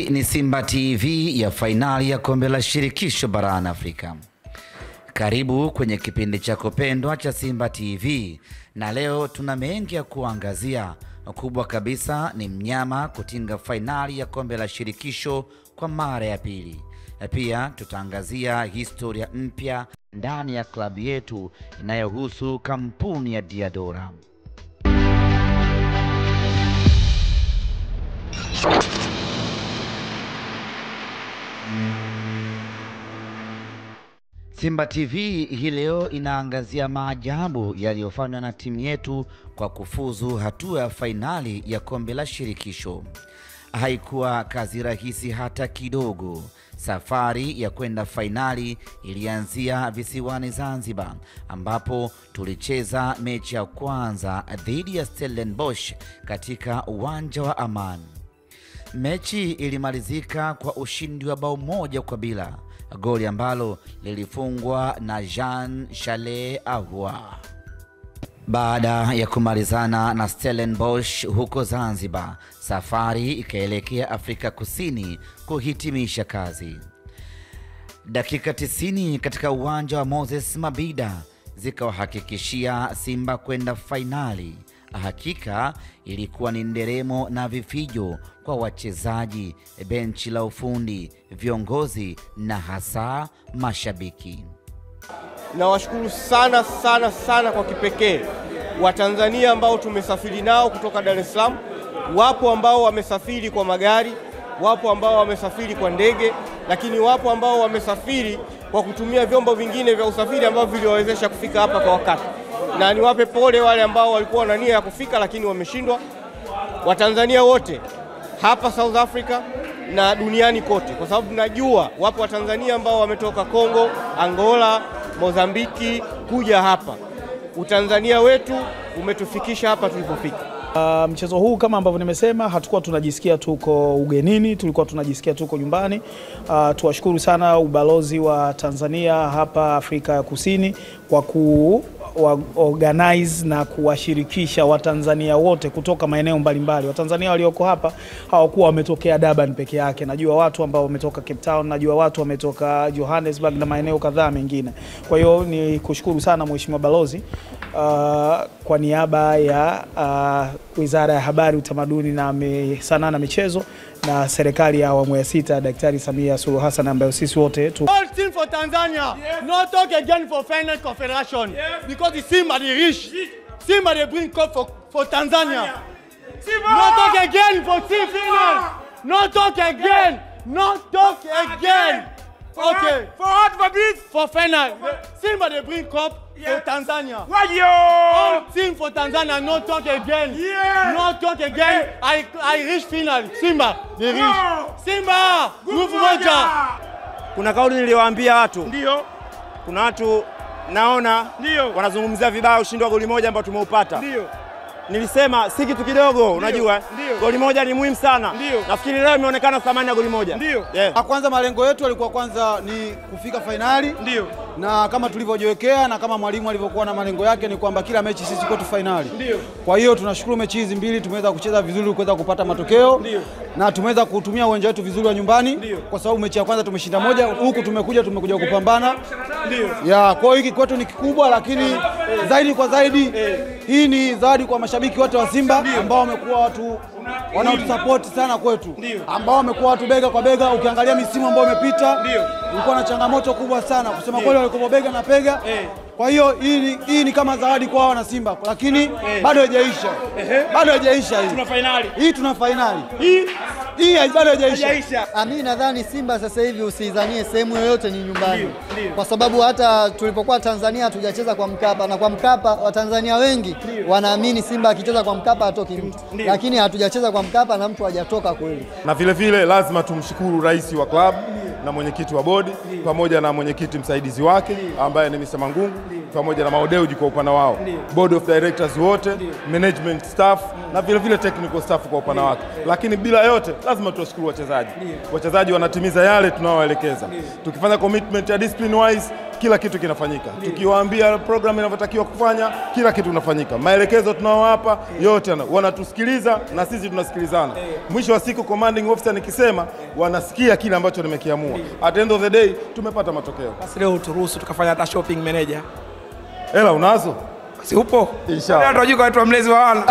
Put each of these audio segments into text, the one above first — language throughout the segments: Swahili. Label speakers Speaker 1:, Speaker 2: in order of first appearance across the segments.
Speaker 1: Hii ni Simba TV ya fainali ya kombe la shirikisho barani Afrika. Karibu kwenye kipindi chako pendwa cha Simba TV, na leo tuna mengi ya kuangazia. Kubwa kabisa ni mnyama kutinga fainali ya kombe la shirikisho kwa mara ya pili. Pia tutaangazia historia mpya ndani ya klabu yetu inayohusu kampuni ya Diadora. Simba TV hii leo inaangazia maajabu yaliyofanywa na timu yetu kwa kufuzu hatua ya fainali ya kombe la shirikisho. Haikuwa kazi rahisi hata kidogo. Safari ya kwenda fainali ilianzia visiwani Zanzibar, ambapo tulicheza mechi ya kwanza dhidi ya Stellenbosch katika uwanja wa Amani. Mechi ilimalizika kwa ushindi wa bao 1-0, goli ambalo lilifungwa na Jean Charles Ahoua. Baada ya kumalizana na Stellenbosch huko Zanzibar, safari ikaelekea Afrika Kusini kuhitimisha kazi. Dakika 90 katika uwanja wa Moses Mabhida zikawahakikishia Simba kwenda fainali. Hakika ilikuwa ni nderemo na vifijo kwa wachezaji, benchi la ufundi, viongozi na hasa mashabiki.
Speaker 2: Nawashukuru sana kwa kipekee Watanzania ambao tumesafiri nao kutoka Dar es Salaam. Wapo ambao wamesafiri kwa magari, wapo ambao wamesafiri kwa ndege, lakini wapo ambao wamesafiri kwa kutumia vyombo vingine vya usafiri ambavyo viliwawezesha kufika hapa kwa wakati. Na niwape pole wale ambao walikuwa na nia ya kufika lakini wameshindwa. Watanzania wote hapa South Africa na duniani kote, kwa sababu najua wapo Watanzania ambao wametoka Kongo, Angola, Mozambiki kuja hapa. Utanzania wetu umetufikisha hapa tulipofika.
Speaker 3: Mchezo huu kama ambavyo nimesema, hatukuwa tunajisikia tuko ugenini, tulikuwa tunajisikia tuko nyumbani. Tuwashukuru sana ubalozi wa Tanzania hapa Afrika ya Kusini kwa organize na kuwashirikisha Watanzania wote kutoka maeneo mbalimbali. Watanzania walioko hapa hawakuwa wametokea Durban peke yake. Najua watu ambao wametoka Cape Town, najua watu wametoka Johannesburg na maeneo kadhaa mengine. Kwa hiyo ni kushukuru sana Mheshimiwa Balozi kwa niaba ya Wizara ya Habari, Utamaduni na Sanaa na Michezo na serikali ya awamu ya 6 Daktari Samia Suluhu Hassan, ambayo sisi wote tu.
Speaker 2: All team for Tanzania, yes. No talk again for final confederation, yes. Because the Simba they rich, Simba they bring cup for Tanzania. Simba! No talk again for team final, no talk again, no talk again. Okay.
Speaker 4: For what, for this?
Speaker 2: For final, Simba they bring cup for Tanzania.
Speaker 4: Why yo?
Speaker 2: All team for Tanzania, no talk again.
Speaker 4: Yeah.
Speaker 2: No talk again. I reach final. Simba, they reach.
Speaker 4: No.
Speaker 2: Simba, nguvu moja.
Speaker 5: Kuna kauli niliwaambia watu.
Speaker 4: Ndio.
Speaker 5: Kuna watu naona wanazungumzia vibaya ushindi wa goli moja ambao tumeupata.
Speaker 4: Ndio.
Speaker 5: Nilisema si kitu kidogo, unajua. Goli moja ni muhimu sana. Nafikiri leo imeonekana thamani ya goli moja.
Speaker 4: Ndio.
Speaker 5: Yeah.
Speaker 6: Kwanza malengo yetu yalikuwa kwanza ni kufika fainali.
Speaker 4: Ndio.
Speaker 6: Na kama tulivyojiwekea na kama mwalimu alivyokuwa na malengo yake ni kwamba kila mechi sisi kwetu fainali.
Speaker 4: Ndio.
Speaker 6: Kwa hiyo tunashukuru mechi hizi mbili tumeweza kucheza vizuri, kuweza kupata matokeo.
Speaker 4: Ndio.
Speaker 6: Na tumeweza kutumia uwanja wetu vizuri wa nyumbani.
Speaker 4: Ndio.
Speaker 6: Kwa sababu mechi ya kwanza tumeshinda moja, huku tumekuja kupambana.
Speaker 4: Ndio.
Speaker 6: Ya, kwa hiyo hiki kwetu ni kikubwa, lakini zaidi kwa zaidi hii ni zawadi kwa mashabiki wote wa Simba ambao wamekuwa watu wanaotusupport sana kwetu, ambao wamekuwa watu bega kwa bega. Ukiangalia misimu ambayo imepita ulikuwa na changamoto kubwa sana, kusema kweli walikuwa bega na bega. Kwa hiyo hii ni kama zawadi kwa wana Simba, lakini bado haijaisha. Bado haijaisha hii.
Speaker 4: Tuna finali.
Speaker 6: Hii tuna finali. Hii bado haijaisha.
Speaker 7: Mimi nadhani Simba sasa hivi usidhanie sehemu yoyote ni nyumbani. Kwa sababu hata tulipokuwa Tanzania hatujacheza kwa Mkapa, na kwa Mkapa Watanzania wengi wanaamini Simba akicheza kwa Mkapa hatoki mtu. Lakini hatujacheza kwa Mkapa na mtu hajatoka kweli.
Speaker 8: Na vile lazima tumshukuru rais wa klabu na mwenyekiti wa bodi pamoja na mwenyekiti msaidizi wake ambaye ni Mr. Mangungu pamoja na Maudeuji kwa upana wao, board of directors wote, management staff na vile technical staff kwa upana wake. Lakini bila yote lazima tuwashukuru wachezaji. Wachezaji wanatimiza yale tunaowaelekeza. Tukifanya commitment ya discipline wise kila kitu kinafanyika. Tukiwaambia program inavyotakiwa kufanya, kila kitu kinafanyika. Maelekezo tunaowapa yote wanatusikiliza na sisi tunasikilizana. Mwisho wa siku commanding officer nikisema wanasikia kile ambacho nimekiamua. At the end of the day tumepata matokeo.
Speaker 4: Basi leo turuhusu tukafanya hata shopping manager.
Speaker 8: Hela unazo?
Speaker 4: Si upo?
Speaker 8: Inshallah.
Speaker 4: Leo tunajua wetu mlezi wa wana.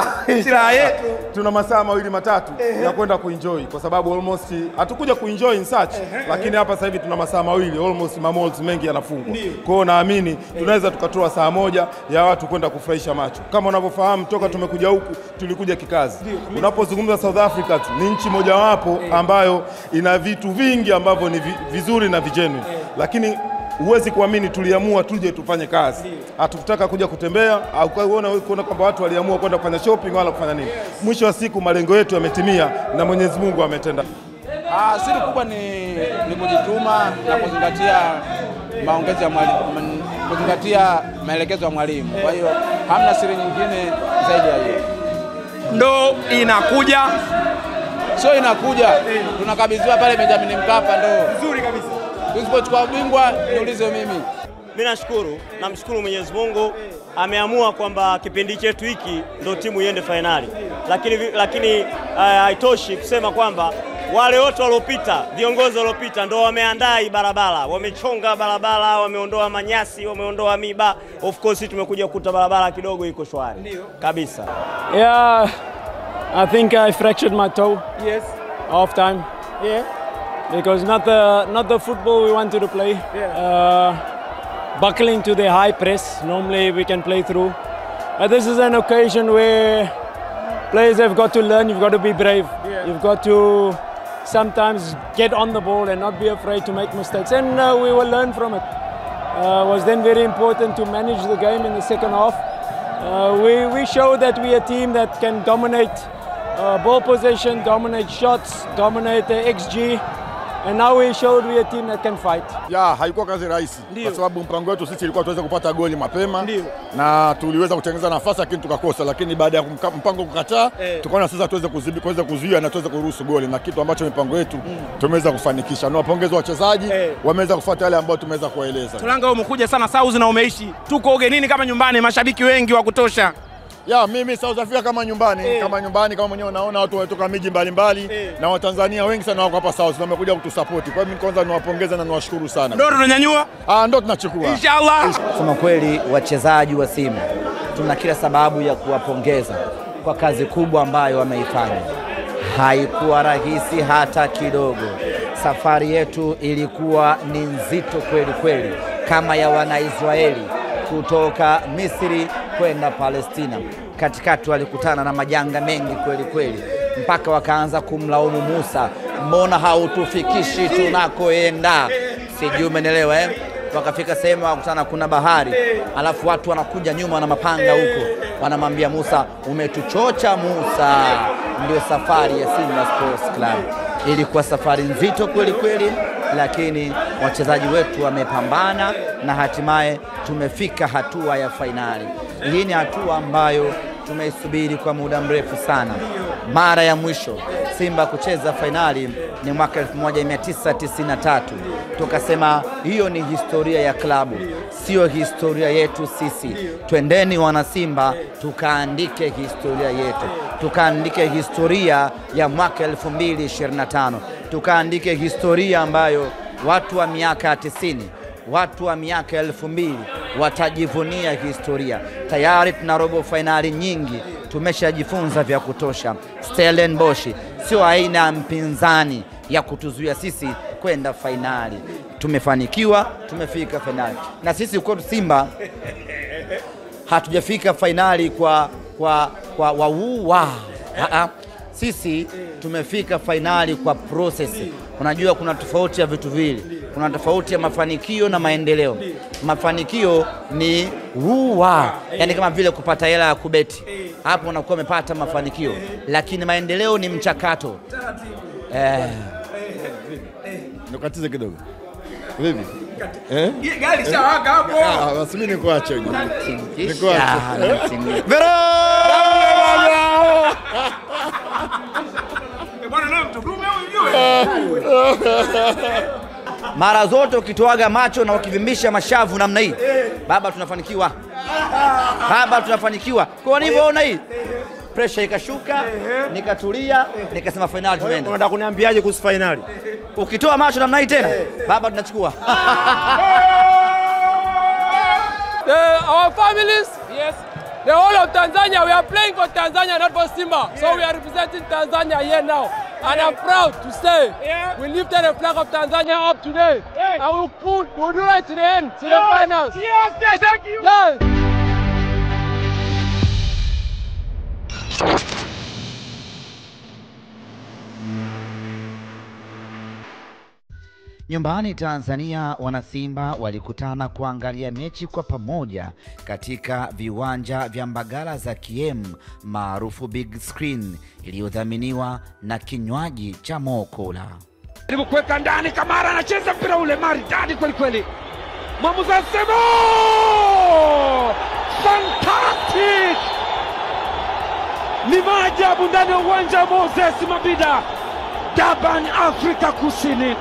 Speaker 4: Sila yetu.
Speaker 8: Tuna masaa 2-3 ya kwenda kuenjoy kwa sababu almost hatukuja kuenjoy in search, lakini hapa sasa hivi tuna masaa 2 almost malls mengi yanafungwa. Kwa hiyo naamini tunaweza tukatoa saa moja ya watu kwenda kufurahisha macho. Kama unavyofahamu toka tumekuja huku tulikuja kikazi. Unapozungumza South Africa ni nchi mojawapo ambayo ina vitu vingi ambavyo ni vizuri na vijeni. Lakini huwezi kuamini tuliamua tuje tufanye kazi. Hatukutaka kuja kutembea au kuona kwamba watu waliamua kwenda kufanya shopping wala kufanya nini. Mwisho wa siku malengo yetu yametimia na Mwenyezi Mungu ametenda.
Speaker 9: Siri kubwa ni kujituma na kuzingatia maongezi ya mwalimu, kuzingatia maelekezo ya mwalimu. Kwa hiyo hamna siri nyingine zaidi ya hiyo.
Speaker 4: Ndo inakuja.
Speaker 9: Sio inakuja. Tunakabidhiwa pale Benjamin Mkapa ndo.
Speaker 4: Nzuri kabisa.
Speaker 9: Tusipochukua bingwa niulize mimi.
Speaker 5: Mimi namshukuru Mwenyezi Mungu ameamua kwamba kipindi chetu hiki ndio timu iende finali. Lakini haitoshi kusema kwamba wale wote waliopita, viongozi waliopita ndio wameandaa hii barabara, wamechonga barabara, wameondoa manyasi, wameondoa miba. Of course tumekuja kukuta barabara kidogo iko shwari kabisa.
Speaker 10: Yeah, I think I fractured my toe.
Speaker 4: Yes.
Speaker 10: Half time.
Speaker 4: Yeah.
Speaker 10: Because not the football we wanted to play.
Speaker 4: Yeah.
Speaker 10: Buckling to the high press. Normally we can play through. But this is an occasion where players have got to learn. You've got to be brave.
Speaker 4: Yeah.
Speaker 10: You've got to sometimes get on the ball and not be afraid to make mistakes. And we will learn from it. It was then very important to manage the game in the second half. We showed that we are a team that can dominate ball possession, dominate shots, dominate the XG. And now we showed we are a team that can fight.
Speaker 8: Haikuwa kazi rahisi kwa sababu mpango wetu sisi ilikuwa tuweze kupata goli mapema na tuliweza kutengeneza nafasi lakini tukakosa, lakini baada ya mpango kukataa tukaona sasa tuweze kuzuia na tuweze kuruhusu goli, na kitu ambacho mipango yetu tumeweza kufanikisha. Na wapongeza wachezaji wameweza kufuata yale ambayo tumeweza kuwaeleza.
Speaker 4: Tulanga umekuja sana South na umeishi. Tuko ugenini kama nyumbani, mashabiki wengi wa kutosha.
Speaker 8: Mimi South Africa kama nyumbani, kama mwenyewe unaona watu wanatoka miji mbalimbali na Watanzania wengi sana wako hapa South na wamekuja kutusupport. Kwa hiyo mimi kwanza niwapongeze na niwashukuru sana.
Speaker 4: Ndio tunanyanyua?
Speaker 8: Ndio tunachukua.
Speaker 4: Inshallah.
Speaker 1: Kusema kweli wachezaji wa Simba tuna kila sababu ya kuwapongeza kwa kazi kubwa ambayo wameifanya. Haikuwa rahisi hata kidogo. Safari yetu ilikuwa ni nzito kweli kweli kama ya Wanaisraeli kutoka Misri kwenda Palestina. Katikati walikutana na majanga mengi kweli kweli mpaka wakaanza kumlaumu Musa, mbona hautufikishi tunakoenda? Sijui umeelewa Wakafika sehemu wakutana kuna bahari, alafu watu wanakuja nyuma na mapanga huko, wanamwambia Musa, umetuchocha Musa. Ndio safari ya Simba Sports Club. Ilikuwa safari nzito kweli kweli, lakini wachezaji wetu wamepambana na hatimaye tumefika hatua ya fainali. Hii ni hatua ambayo tumeisubiri kwa muda mrefu sana. Mara ya mwisho Simba kucheza fainali ni mwaka 1993. Tukasema hiyo ni historia ya klabu, sio historia yetu sisi. Twendeni wana Simba tukaandike historia yetu. Tukaandike historia ya mwaka 2025. Tukaandike historia ambayo watu wa miaka 90, watu wa miaka 2000 watajivunia historia. Tayari tuna robo finali nyingi, tumeshajifunza vya kutosha. Stellenbosch sio aina ya mpinzani ya kutuzuia sisi kwenda finali. Tumefanikiwa, tumefika finali. Na sisi kwa Simba hatujafika finali kwa sisi tumefika finali kwa process. Unajua kuna tofauti ya vitu vile. Kuna tofauti ya mafanikio na maendeleo. Mafanikio ni yani kama vile kupata hela ya kubeti. Hapo unakuwa umepata mafanikio. Lakini maendeleo ni mchakato.
Speaker 8: Nikatize kidogo. Vipi?
Speaker 4: Gari shawaka hapo.
Speaker 8: Basi mimi nikuache huko.
Speaker 4: Bwana leo mtukume unjue.
Speaker 1: Mara zote ukitoaga macho na ukivimbisha mashavu namna hii, baba tunafanikiwa. Baba tunafanikiwa. Kwa nilivyoona hii, pressure ikashuka, nikatulia, nikasema finali tunaenda.
Speaker 4: Unataka kuniambiaje kuhusu finali?
Speaker 1: Ukitoa macho namna hii tena, baba tunachukua.
Speaker 10: Our families, yes, the whole of Tanzania, we are playing for Tanzania, not for Simba. So we are representing Tanzania here now. And I'm proud to say we lifted the flag of Tanzania up today. And we'll do it to the end, to the finals. Yes, thank you. Yes.
Speaker 1: Nyumbani Tanzania, wanasimba walikutana kuangalia mechi kwa pamoja katika viwanja vya Mbagala za KM maarufu big screen, iliyodhaminiwa na kinywaji cha Mokola.
Speaker 11: Jaribu kuweka ndani, Kamara anacheza mpira ule maridadi kweli kweli. Mwamuzi anasema fantastic! Ni maajabu ndani ya uwanja wa Moses Mabida, Durban, Afrika Kusini.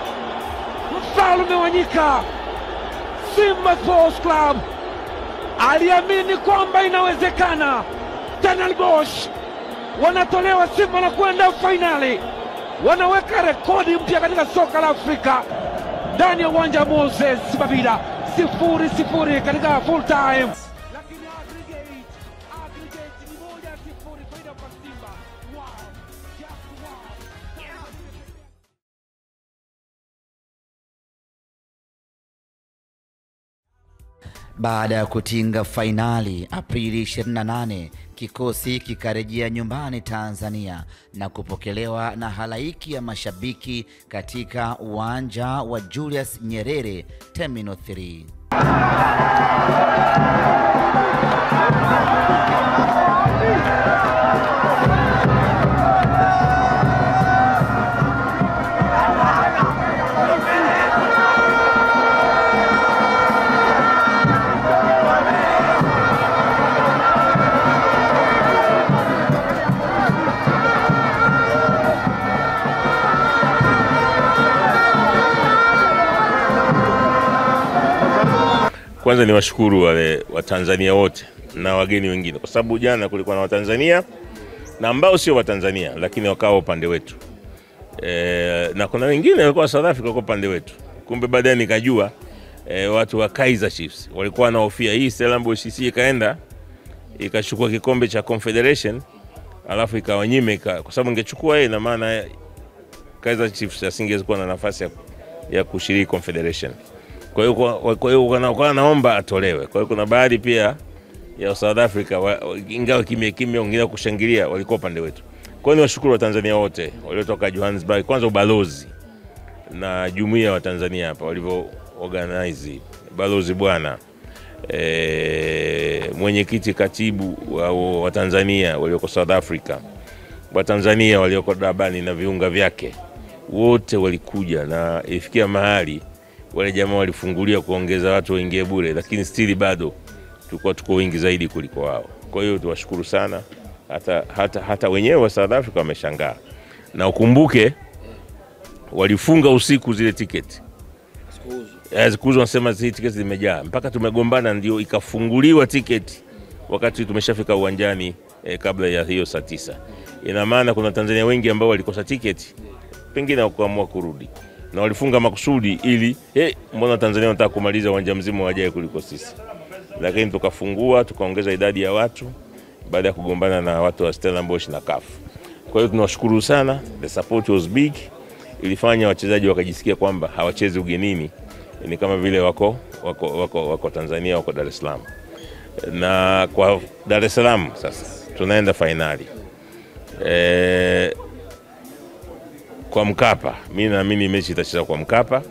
Speaker 11: Mfalme wa nyika, Simba Sports Club aliamini kwamba inawezekana. Stellenbosch wanatolewa, Simba na kwenda finali, wanaweka rekodi mpya katika soka la Afrika ndani ya uwanja Moses Mabida. 0-0 katika full time. Lakini aggregate ni 1-0 faida kwa Simba. Wow. Just wow.
Speaker 1: Baada ya kutinga fainali Aprili 28, kikosi kikarejea nyumbani Tanzania na kupokelewa na halaiki ya mashabiki katika uwanja wa Julius Nyerere Terminal 3.
Speaker 12: Kwanza ni washukuru wale Watanzania wote na wageni wengine, kwa sababu jana kulikuwa na Watanzania na ambao sio Watanzania lakini wakawa upande wetu. Na kuna wengine walikuwa South Africa kwa upande wetu. Kumbe baadaye nikajua watu wa Kaizer Chiefs walikuwa wanahofia hii Stellenbosch ikaenda ikachukua kikombe cha Confederation alafu ikawanyime, kwa sababu ingechukua yeye na maana Kaizer Chiefs asingekuwa na nafasi ya kushiriki Confederation. Kwa hiyo wanaomba atolewe. Kwa hiyo kuna baadhi pia ya South Africa ingawa kimya wengine kushangilia walikuwa upande wetu. Kwa hiyo ni washukuru wa Tanzania wote waliotoka Johannesburg, kwanza ubalozi na jumuiya wa Tanzania hapa walivyo organize, balozi bwana, mwenyekiti katibu wa Tanzania walioko South Africa, wa Tanzania walioko Durban na viunga vyake, wote walikuja na ifikia mahali wale jamaa walifungulia kuongeza watu waingie bure, lakini stili bado tuko wengi zaidi kuliko wao. Kwa hiyo tuwashukuru sana, hata wenyewe wa South Africa wameshangaa. Na ukumbuke walifunga usiku zile tiketi. Azikuzo wanasema zile tiketi zimejaa. Mpaka tumegombana ndio ikafunguliwa tiketi wakati tumeshafika uwanjani kabla ya hiyo saa 9. Ina maana kuna Tanzania wengi ambao walikosa tiketi, pengine wakaamua kurudi. Na walifunga makusudi ili mbona Tanzania wanataka kumaliza uwanja mzima wajaye kuliko sisi. Lakini tukafungua, tukaongeza idadi ya watu baada ya kugombana na watu wa Stellenbosch na CAF. Kwa hiyo tunawashukuru sana, the support was big. Ilifanya wachezaji wakajisikia kwamba hawachezi ugenini, ni kama vile wako Tanzania, wako Dar es Salaam. Na kwa Dar es Salaam sasa tunaenda finali. Kwa Mkapa, mimi naamini mechi itachezwa kwa Mkapa.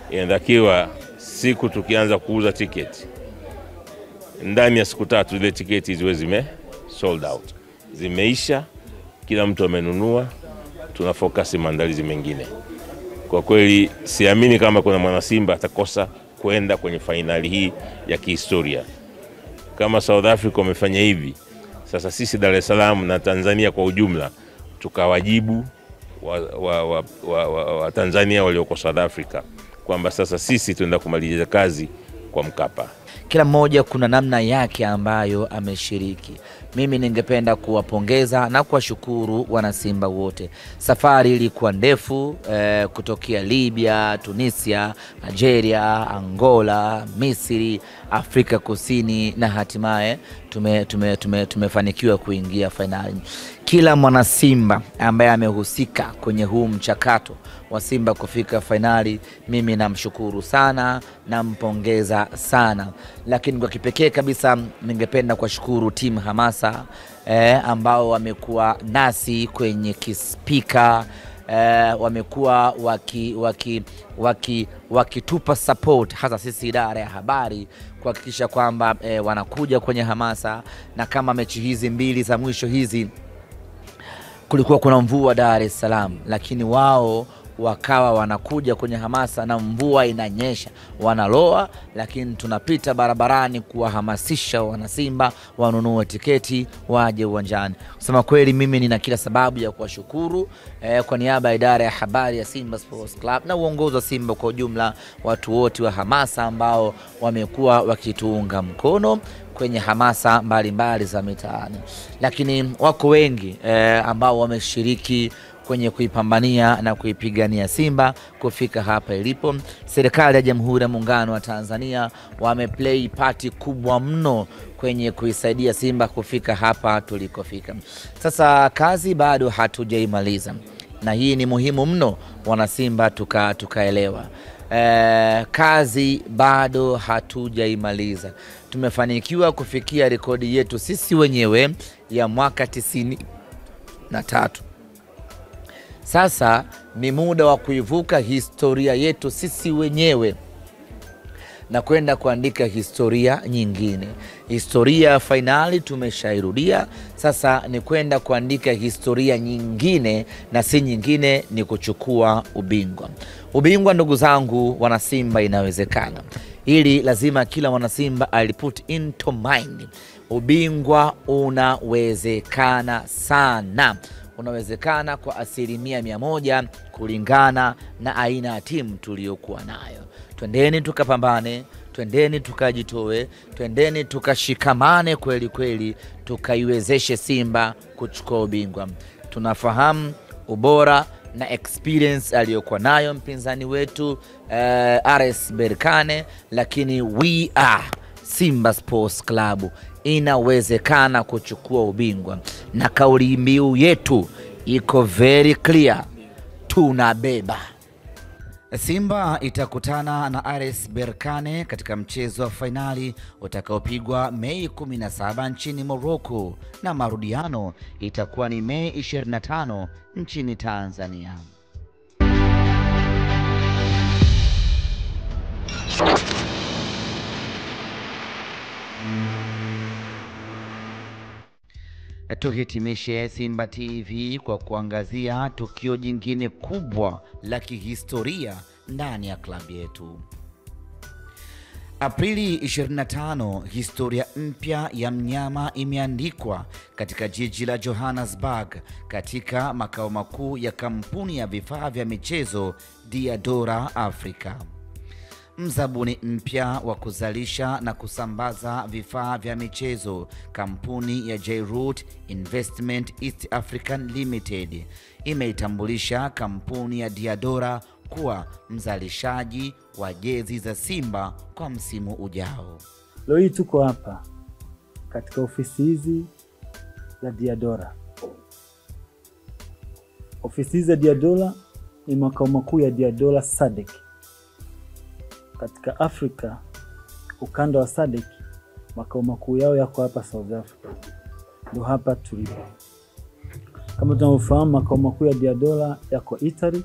Speaker 12: Inatakiwa siku tukianza kuuza tiketi, ndani ya siku 3 ile tiketi ziwe sold out. Zimeisha, kila mtu amenunua, tuna focus maandalizi mengine. Kwa kweli siamini kama kuna mwana Simba atakosa kwenda kwenye finali hii ya kihistoria. Kama South Africa wamefanya hivi, sasa sisi Dar es Salaam na Tanzania kwa ujumla tukawajibu wa Tanzania walioko South Africa kwamba sasa sisi tunaenda kumaliza kazi kwa Mkapa.
Speaker 1: Kila mmoja kuna namna yake ambayo ameshiriki. Mimi ningependa kuwapongeza na kuwashukuru wana Simba wote. Safari ilikuwa ndefu kutokea Libya, Tunisia, Nigeria, Angola, Misri, Afrika Kusini na hatimaye tumefanikiwa kuingia finali. Kila mwana Simba ambaye amehusika kwenye huu mchakato wa Simba kufika finali, mimi namshukuru sana, nampongeza sana. Lakini kwa kipekee kabisa ningependa kuwashukuru timu Hamasa ambao wamekuwa nasi kwenye kispika, wamekuwa wakitupa support hasa sisi idara ya habari kuhakikisha kwamba wanakuja kwenye Hamasa. Na kama mechi hizi mbili za mwisho hizi kulikuwa kuna mvua Dar es Salaam, lakini wao wakawa wanakuja kwenye Hamasa na mvua inanyesha, wanaloa, lakini tunapita barabarani kuwahamasisha wana Simba wanunue tiketi waje uwanjani. Kusema kweli mimi nina kila sababu ya kuwashukuru kwa niaba ya idara ya habari ya Simba Sports Club na uongozi wa Simba kwa ujumla, watu wote wa Hamasa ambao wamekuwa wakituunga mkono kwenye hamasa mbalimbali za mitaani. Lakini wako wengi ambao wameshiriki kwenye kuipambania na kuipigania Simba kufika hapa ilipo. Serikali ya Jamhuri ya Muungano wa Tanzania wameplay party kubwa mno kwenye kuisaidia Simba kufika hapa tulikofika. Sasa kazi bado hatujaimaliza, na hii ni muhimu mno wana Simba tukaelewa. Kazi bado hatujaimaliza. Tumefanikiwa kufikia rekodi yetu sisi wenyewe ya mwaka 93. Sasa ni muda wa kuivuka historia yetu sisi wenyewe na kwenda kuandika historia nyingine. Historia ya finali tumeshairudia, sasa ni kwenda kuandika historia nyingine, na si nyingine ni kuchukua ubingwa. Ubingwa ndugu zangu wana Simba inawezekana. Hili lazima kila wana Simba aliput into mind. Ubingwa unawezekana sana. Unawezekana kwa 100% kulingana na aina ya timu tuliyokuwa nayo. Twendeni tukapambane, twendeni tukajitoe, twendeni tukashikamane kweli kweli, tukaiwezeshe Simba kuchukua ubingwa. Tunafahamu ubora na experience aliyokuwa nayo mpinzani wetu RS Berkane, lakini we are Simba Sports Club, inawezekana kuchukua ubingwa, na kauli mbiu yetu iko very clear, tunabeba. Simba itakutana na RS Berkane katika mchezo wa finali utakaopigwa Mei 17 nchini Morocco, na marudiano itakuwa ni Mei 25 nchini Tanzania. Tuhitimishe Simba TV kwa kuangazia tukio jingine kubwa la kihistoria ndani ya klabu yetu. Aprili 25, historia mpya ya mnyama imeandikwa katika jiji la Johannesburg katika makao makuu ya kampuni ya vifaa vya michezo Diadora Africa. Mzabuni mpya wa kuzalisha na kusambaza vifaa vya michezo, kampuni ya J-Root Investment East African Limited, imeitambulisha kampuni ya Diadora kuwa mzalishaji wa jezi za Simba kwa msimu ujao.
Speaker 13: Leo hii tuko hapa katika ofisi hizi za Diadora. Ofisi hizi za Diadora ni makao makuu ya Diadora SADC. Katika Afrika, ukanda wa SADC, makao makuu yao yako hapa South Africa. Ndio hapa tulipo. Kama tunavyofahamu, makao makuu ya Diadora yako Italy,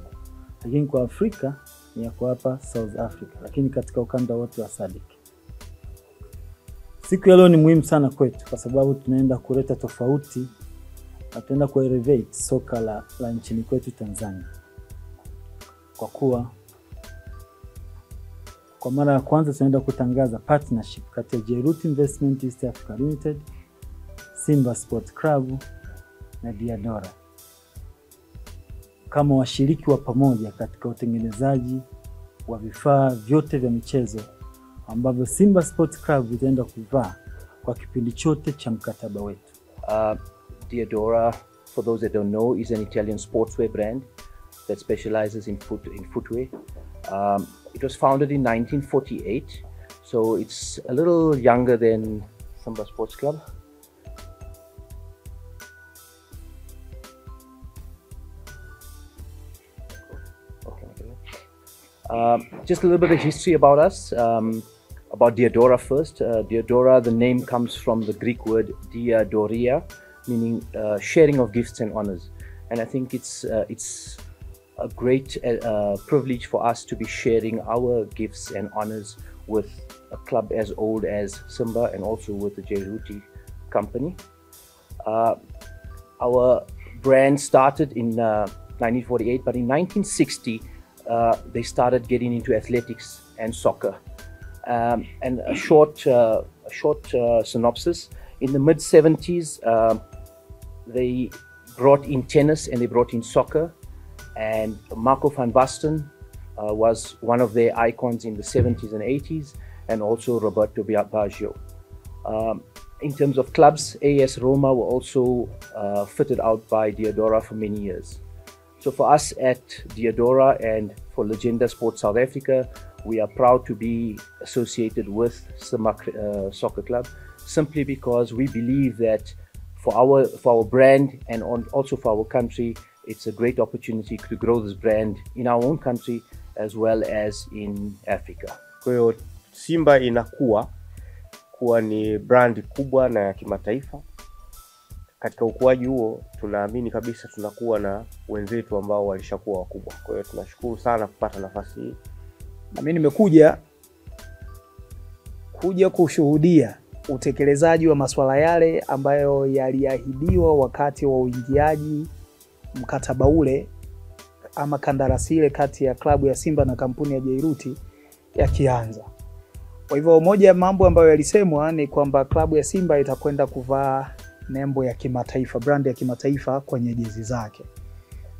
Speaker 13: lakini kwa Afrika ni yako hapa South Africa, lakini katika ukanda wote wa SADC. Siku ya leo ni muhimu sana kwetu kwa sababu tunaenda kuleta tofauti na tunaenda kuelevate soka la nchini kwetu Tanzania. Kwa kuwa kwa mara ya kwanza tunaenda kutangaza partnership kati ya J-Root Investment East Africa Limited, Simba Sports Club na Diadora kama washiriki wa pamoja katika utengenezaji wa vifaa vyote vya michezo ambavyo Simba Sports Club vitaenda kuvaa kwa kipindi chote cha mkataba wetu.
Speaker 14: Diadora, for those that don't know, is an Italian sportswear brand that specializes in footwear. It was founded in 1948, so it's a little younger than Simba Sports Club. Just a little bit of history about us, about Diadora first. Diadora, the name comes from the Greek word diadoria, meaning sharing of gifts and honors. And I think it's a great privilege for us to be sharing our gifts and honors with a club as old as Simba and also with the Jairuti company. Our brand started in 1948, but in 1960, they started getting into athletics and soccer. And a short synopsis: in the mid-70s, they brought in tennis and they brought in soccer. And Marco van Basten was one of their icons in the 70s and 80s, and also Roberto Baggio. In terms of clubs, AS Roma were also fitted out by Diadora for many years. So for us at Diadora and for Legenda Sports South Africa, we are proud to be associated with Simba Soccer Club, simply because we believe that for our brand and also for our country, it's a great opportunity to grow this brand in our own country as well as in Africa.
Speaker 2: Kwa hiyo Simba inakuwa kuwa ni brand kubwa na ya kimataifa. Katika ukuaji huo tunaamini kabisa tunakuwa na wenzetu ambao walishakuwa wakubwa. Kwa hiyo tunashukuru sana kupata nafasi hii.
Speaker 3: Na mimi nimekuja kushuhudia utekelezaji wa masuala yale ambayo yaliahidiwa wakati wa uingiaji mkataba ule ama kandarasi ile kati ya klabu ya Simba na kampuni ya Jairuti yakianza. Kwa hivyo moja ya mambo ambayo yalisemwa ni kwamba klabu ya Simba itakwenda kuvaa nembo ya kimataifa, brand ya kimataifa kwenye jezi zake.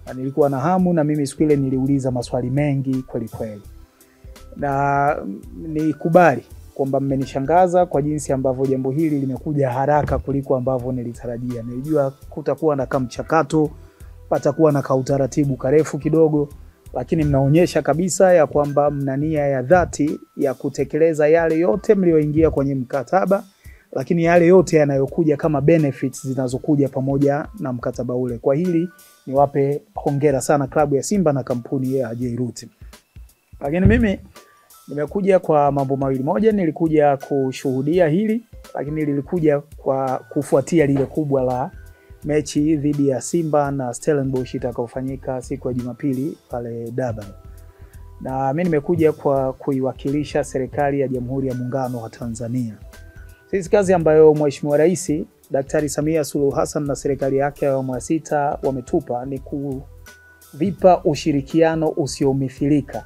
Speaker 3: Na nilikuwa na hamu, na mimi siku ile niliuliza maswali mengi kweli kweli. Na nikubali kwamba mmenishangaza kwa jinsi ambavyo jambo hili limekuja haraka kuliko ambavyo nilitarajia. Nilijua kutakuwa na kamchakato, patakuwa na kautaratibu karefu kidogo, lakini mnaonyesha kabisa ya kwamba mna nia ya dhati ya kutekeleza yale yote mlioingia kwenye mkataba, lakini yale yote yanayokuja kama benefits zinazokuja pamoja na mkataba ule. Kwa hili niwape hongera sana klabu ya Simba na kampuni ya Jairuti. Lakini mimi nimekuja kwa mambo mawili. Moja, nilikuja kushuhudia hili, lakini nilikuja kwa kufuatia lile kubwa la mechi dhidi ya Simba na Stellenbosch itakayofanyika siku ya Jumapili pale Durban. Na mimi nimekuja kwa kuiwakilisha serikali ya Jamhuri ya Muungano wa Tanzania. Sisi kazi ambayo Mheshimiwa Rais Daktari Samia Suluhu Hassan na serikali yake ya awamu ya 6 wametupa ni kuvipa ushirikiano usiomithilika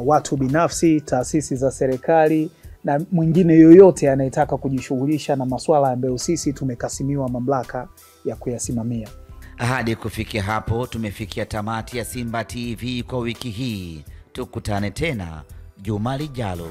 Speaker 3: watu binafsi, taasisi za serikali na mwingine yoyote anayetaka kujishughulisha na masuala ambayo sisi tumekasimiwa mamlaka ya kuyasimamia.
Speaker 1: Hadi kufikia hapo tumefikia tamati ya Simba TV kwa wiki hii. Tukutane tena juma lijalo.